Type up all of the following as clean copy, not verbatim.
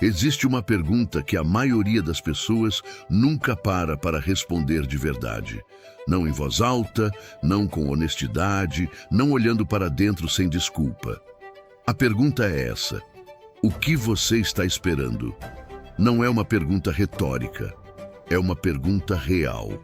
Existe uma pergunta que a maioria das pessoas nunca para responder de verdade. Não em voz alta, não com honestidade, não olhando para dentro sem desculpa. A pergunta é essa: o que você está esperando? Não é uma pergunta retórica, é uma pergunta real.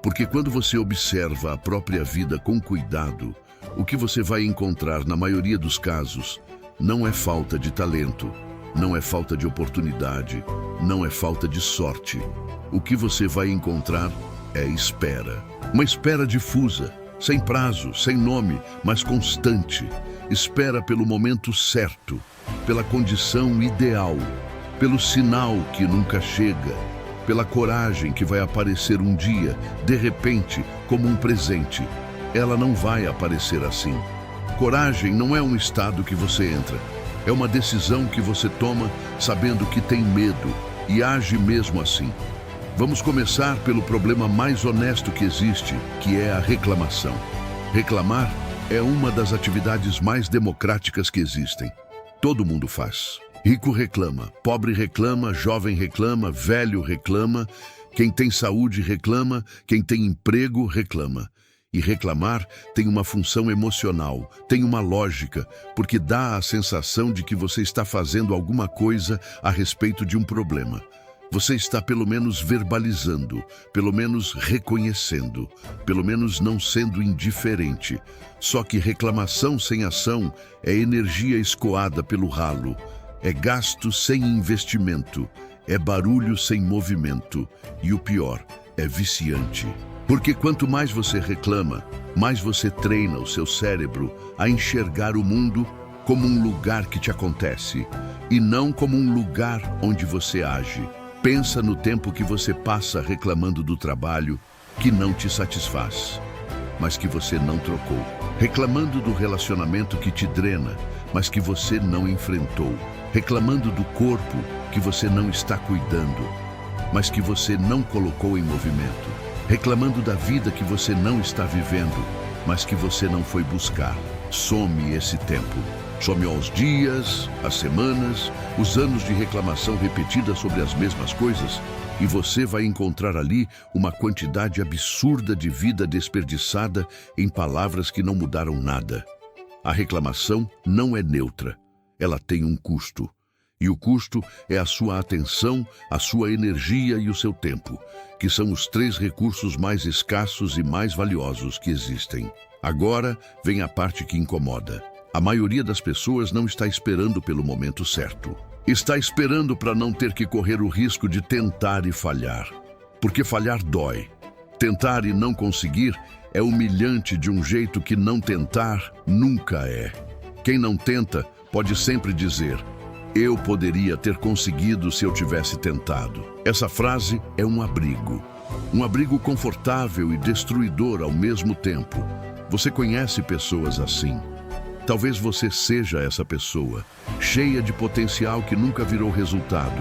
Porque quando você observa a própria vida com cuidado, o que você vai encontrar na maioria dos casos não é falta de talento, não é falta de oportunidade, não é falta de sorte. O que você vai encontrar é espera. Uma espera difusa, sem prazo, sem nome, mas constante. Espera pelo momento certo, pela condição ideal, pelo sinal que nunca chega, pela coragem que vai aparecer um dia, de repente, como um presente. Ela não vai aparecer assim. Coragem não é um estado que você entra. É uma decisão que você toma sabendo que tem medo e age mesmo assim. Vamos começar pelo problema mais honesto que existe, que é a reclamação. Reclamar é uma das atividades mais democráticas que existem. Todo mundo faz. Rico reclama, pobre reclama, jovem reclama, velho reclama, quem tem saúde reclama, quem tem emprego reclama. E reclamar tem uma função emocional, tem uma lógica, porque dá a sensação de que você está fazendo alguma coisa a respeito de um problema. Você está pelo menos verbalizando, pelo menos reconhecendo, pelo menos não sendo indiferente. Só que reclamação sem ação é energia escoada pelo ralo, é gasto sem investimento, é barulho sem movimento e o pior, é viciante. Porque quanto mais você reclama, mais você treina o seu cérebro a enxergar o mundo como um lugar que te acontece e não como um lugar onde você age. Pensa no tempo que você passa reclamando do trabalho que não te satisfaz, mas que você não trocou. Reclamando do relacionamento que te drena, mas que você não enfrentou. Reclamando do corpo que você não está cuidando, mas que você não colocou em movimento. Reclamando da vida que você não está vivendo, mas que você não foi buscar. Some esse tempo. Some aos dias, às semanas, os anos de reclamação repetida sobre as mesmas coisas, e você vai encontrar ali uma quantidade absurda de vida desperdiçada em palavras que não mudaram nada. A reclamação não é neutra. Ela tem um custo. E o custo é a sua atenção, a sua energia e o seu tempo, que são os 3 recursos mais escassos e mais valiosos que existem. Agora vem a parte que incomoda. A maioria das pessoas não está esperando pelo momento certo. Está esperando para não ter que correr o risco de tentar e falhar. Porque falhar dói. Tentar e não conseguir é humilhante de um jeito que não tentar nunca é. Quem não tenta pode sempre dizer: eu poderia ter conseguido se eu tivesse tentado. Essa frase é um abrigo confortável e destruidor ao mesmo tempo. Você conhece pessoas assim. Talvez você seja essa pessoa, cheia de potencial que nunca virou resultado,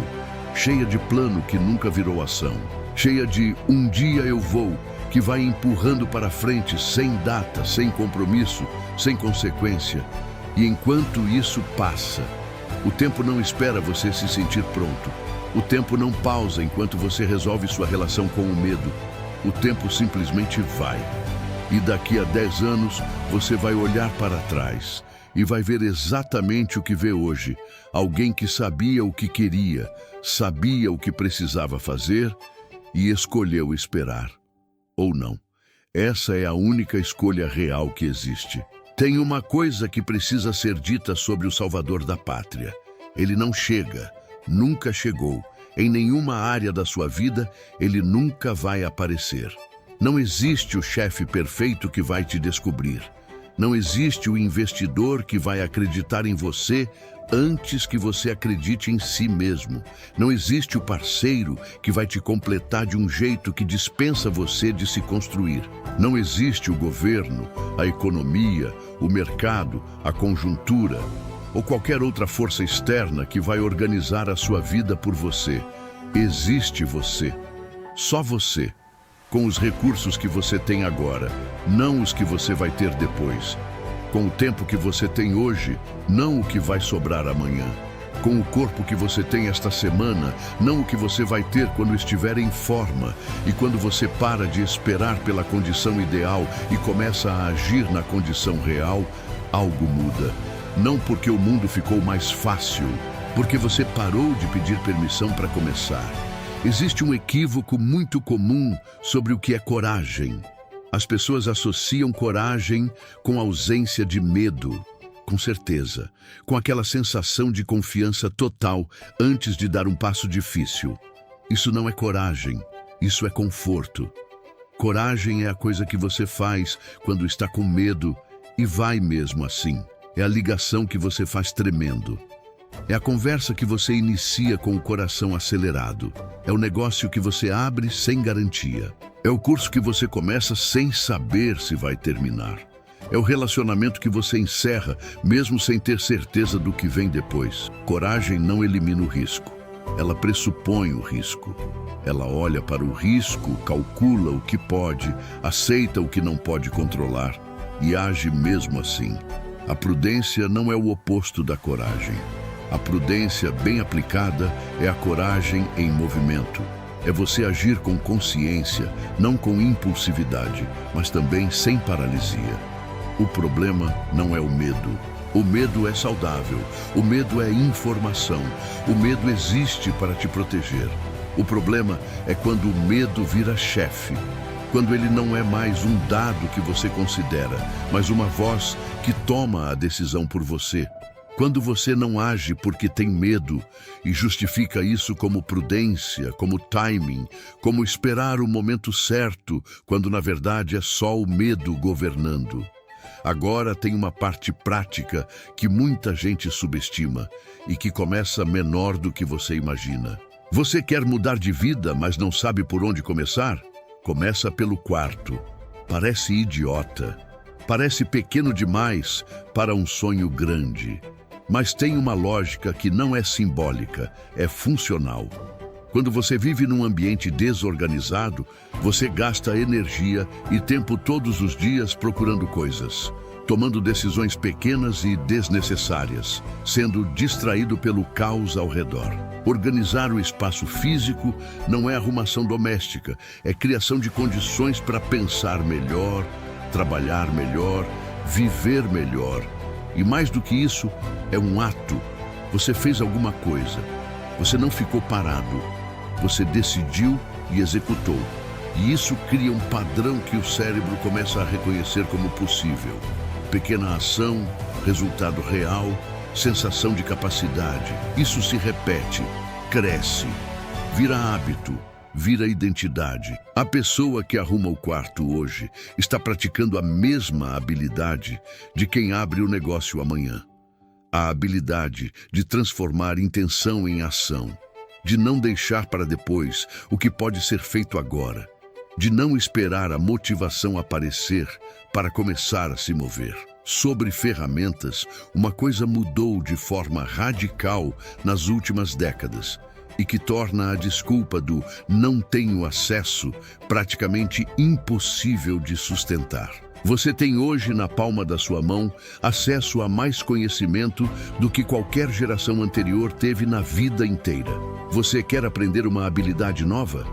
cheia de plano que nunca virou ação, cheia de um dia eu vou, que vai empurrando para frente sem data, sem compromisso, sem consequência. E enquanto isso passa, o tempo não espera você se sentir pronto. O tempo não pausa enquanto você resolve sua relação com o medo. O tempo simplesmente vai. E daqui a 10 anos, você vai olhar para trás e vai ver exatamente o que vê hoje. Alguém que sabia o que queria, sabia o que precisava fazer e escolheu esperar. Ou não. Essa é a única escolha real que existe. Tem uma coisa que precisa ser dita sobre o Salvador da Pátria. Ele não chega, nunca chegou. Em nenhuma área da sua vida, ele nunca vai aparecer. Não existe o chefe perfeito que vai te descobrir. Não existe o investidor que vai acreditar em você antes que você acredite em si mesmo. Não existe o parceiro que vai te completar de um jeito que dispensa você de se construir. Não existe o governo, a economia, o mercado, a conjuntura ou qualquer outra força externa que vai organizar a sua vida por você. Existe você. Só você. Com os recursos que você tem agora, não os que você vai ter depois. Com o tempo que você tem hoje, não o que vai sobrar amanhã. com o corpo que você tem esta semana, não o que você vai ter quando estiver em forma. E quando você para de esperar pela condição ideal e começa a agir na condição real, algo muda. Não porque o mundo ficou mais fácil, porque você parou de pedir permissão para começar. Existe um equívoco muito comum sobre o que é coragem. As pessoas associam coragem com ausência de medo. Com certeza, com aquela sensação de confiança total antes de dar um passo difícil. Isso não é coragem, isso é conforto. Coragem é a coisa que você faz quando está com medo e vai mesmo assim. É a ligação que você faz tremendo. É a conversa que você inicia com o coração acelerado. É o negócio que você abre sem garantia. É o curso que você começa sem saber se vai terminar. É o relacionamento que você encerra, mesmo sem ter certeza do que vem depois. Coragem não elimina o risco. Ela pressupõe o risco. Ela olha para o risco, calcula o que pode, aceita o que não pode controlar e age mesmo assim. A prudência não é o oposto da coragem. A prudência bem aplicada é a coragem em movimento. É você agir com consciência, não com impulsividade, mas também sem paralisia. O problema não é o medo. O medo é saudável. O medo é informação. O medo existe para te proteger. O problema é quando o medo vira chefe. Quando ele não é mais um dado que você considera, mas uma voz que toma a decisão por você. Quando você não age porque tem medo e justifica isso como prudência, como timing, como esperar o momento certo, quando na verdade é só o medo governando. Agora tem uma parte prática que muita gente subestima e que começa menor do que você imagina. Você quer mudar de vida, mas não sabe por onde começar? Começa pelo quarto. Parece idiota. Parece pequeno demais para um sonho grande. Mas tem uma lógica que não é simbólica, é funcional. Quando você vive num ambiente desorganizado, você gasta energia e tempo todos os dias procurando coisas, tomando decisões pequenas e desnecessárias, sendo distraído pelo caos ao redor. Organizar o espaço físico não é arrumação doméstica, é criação de condições para pensar melhor, trabalhar melhor, viver melhor. E mais do que isso, é um ato. Você fez alguma coisa. Você não ficou parado. Você decidiu e executou. E isso cria um padrão que o cérebro começa a reconhecer como possível. Pequena ação, resultado real, sensação de capacidade. Isso se repete, cresce, vira hábito, vira identidade. A pessoa que arruma o quarto hoje está praticando a mesma habilidade de quem abre o negócio amanhã. A habilidade de transformar intenção em ação, de não deixar para depois o que pode ser feito agora, de não esperar a motivação aparecer para começar a se mover. Sobre ferramentas, uma coisa mudou de forma radical nas últimas décadas e que torna a desculpa do não tenho acesso praticamente impossível de sustentar. Você tem hoje na palma da sua mão acesso a mais conhecimento do que qualquer geração anterior teve na vida inteira. Você quer aprender uma habilidade nova?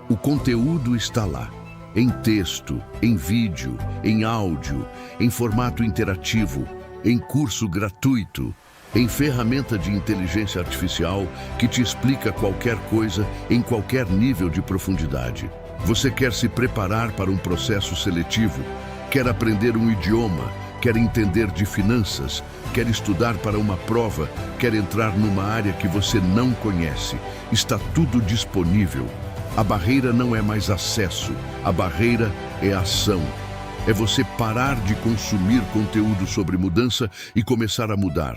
O conteúdo está lá. Em texto, em vídeo, em áudio, em formato interativo, em curso gratuito, em ferramenta de inteligência artificial que te explica qualquer coisa em qualquer nível de profundidade. Você quer se preparar para um processo seletivo? Quer aprender um idioma? Quer entender de finanças? Quer estudar para uma prova? Quer entrar numa área que você não conhece? Está tudo disponível. A barreira não é mais acesso, a barreira é ação. É você parar de consumir conteúdo sobre mudança e começar a mudar.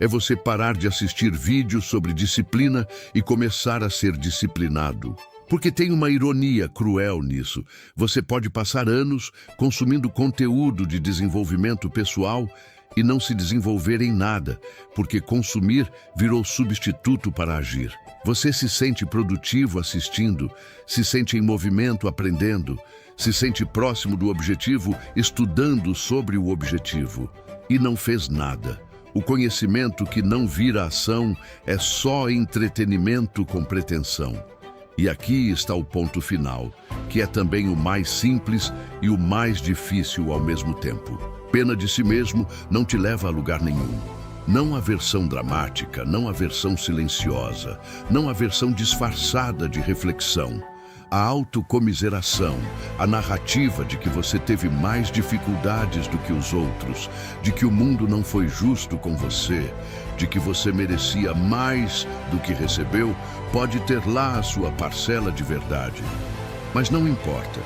É você parar de assistir vídeos sobre disciplina e começar a ser disciplinado. Porque tem uma ironia cruel nisso. Você pode passar anos consumindo conteúdo de desenvolvimento pessoal e não se desenvolver em nada, porque consumir virou substituto para agir. Você se sente produtivo assistindo, se sente em movimento aprendendo, se sente próximo do objetivo estudando sobre o objetivo e não fez nada. O conhecimento que não vira ação é só entretenimento com pretensão. E aqui está o ponto final, que é também o mais simples e o mais difícil ao mesmo tempo. Pena de si mesmo não te leva a lugar nenhum. Não a versão dramática, não a versão silenciosa, não a versão disfarçada de reflexão. A autocomiseração, a narrativa de que você teve mais dificuldades do que os outros, de que o mundo não foi justo com você, de que você merecia mais do que recebeu, pode ter lá a sua parcela de verdade. Mas não importa,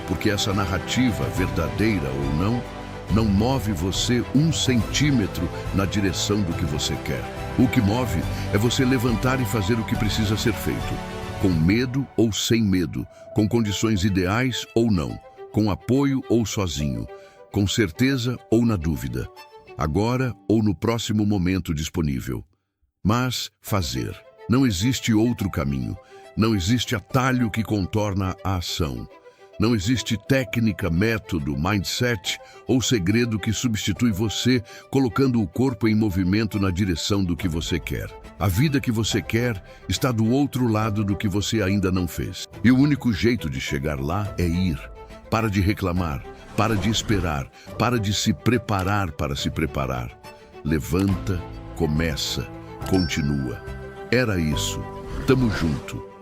porque essa narrativa, verdadeira ou não move você 1 centímetro na direção do que você quer. O que move é você levantar e fazer o que precisa ser feito. Com medo ou sem medo, com condições ideais ou não, com apoio ou sozinho, com certeza ou na dúvida, agora ou no próximo momento disponível. Mas fazer. Não existe outro caminho, não existe atalho que contorna a ação. Não existe técnica, método, mindset ou segredo que substitui você, colocando o corpo em movimento na direção do que você quer. A vida que você quer está do outro lado do que você ainda não fez. E o único jeito de chegar lá é ir. Para de reclamar, para de esperar, para de se preparar para se preparar. Levanta, começa, continua. Era isso. Tamo junto.